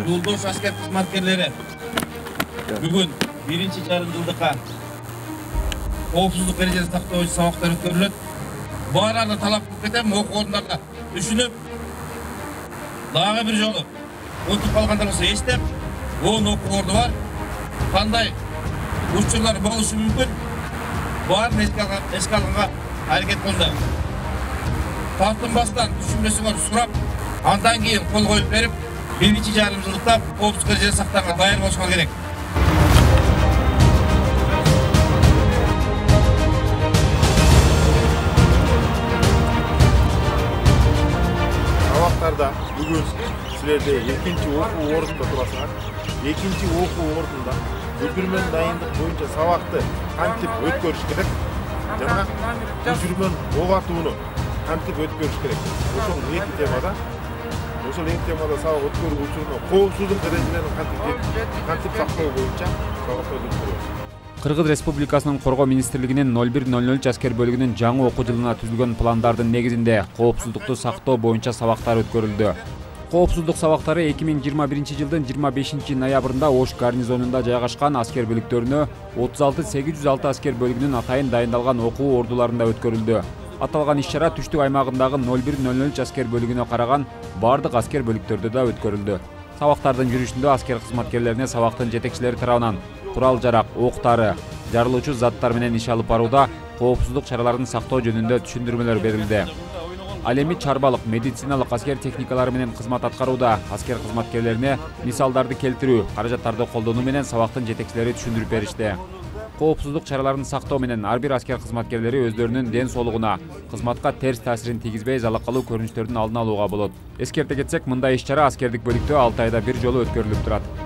Yoldoş asker kızmatkерлери бүгін birinci жарым жылдыққа қауіпсіздік ережесін сақтау бойынша сабақтар өткөрүлөт. Баарына талап кылып кетем, окуу орундарына түшүнүп, дагы бир жолу өтүп калгандар болсо эстеп, 10 окуу орду бар. Кандай учурлар болушу мүмкүн? Баарын эске алганга аракет кылды. Тартынбастан түшүнбөсүңөр сурап, андан кийин кол коюп берип, birinci жарым жылдыкта коопсуздук эрежесин сактаганга даяр болушуңар керек. Сабактарда бүгүн силерде экинчи окуу ордунда турасыңар. Экинчи окуу ордунда өтүрмөн дайындык боюнча сабакты кантип өткөрүш керек жана өтүрмөн ок атууну кантип өткөрүш керек. Ошол эки темада сабак өткөрүү учурунда коопсуздук эрежелерин кантип сактоо боюнча сабактарды өткөрөбүз. Кыргыз Республикасынын Коргоо министрлигинин 0100 аскер бөлүгүнүн жаңы окуу жылына түзүлгөн пландардын негизинде коопсуздукту сактоо боюнча сабактар өткөрүлдү. Коопсуздук сабактары 2021 жылдын 25 ноябрында Ош гарнизонунда жайгашкан аскер бөлүктөрүнө 36806 аскер бөлүгүнүн атайын дайындалган окуу ордуларында өткөрүлдү. Аталган иш-чара түштүк аймагындагы 0100 аскер бөлүгүнө караган бардык аскер бөлүктөрдө да өткөрүлдү. Сабактардын жүрүшүндө аскер кызматкерлерине сабактын жетекчилери тарабынан курал-жарак, октары, жарылуучу заттар менен иш алып барууда коопсуздук чараларын сактоо жөнүндө түшүндүрмөлөр берилди. Ал эми чарбалык, медициналык аскер техникалары менен кызмат аткарууда аскер кызматкерлерине мисалдарды келтирүү, каражаттарды колдонуу менен сабактын жетекчилери түшүндүрүп беришти. Коопсуздук чараларын сактоо менен ар бир аскер кызматкерлери өздөрүнүн ден соолугуна, кызматка терс таасирин тийгизбей залакалуу көрүнүштөрдүн алдын алууга болот. Эскерте кетсек, мындай иш-чара аскердик бөлүктө 6 айда бир жолу өткөрүлүп турат.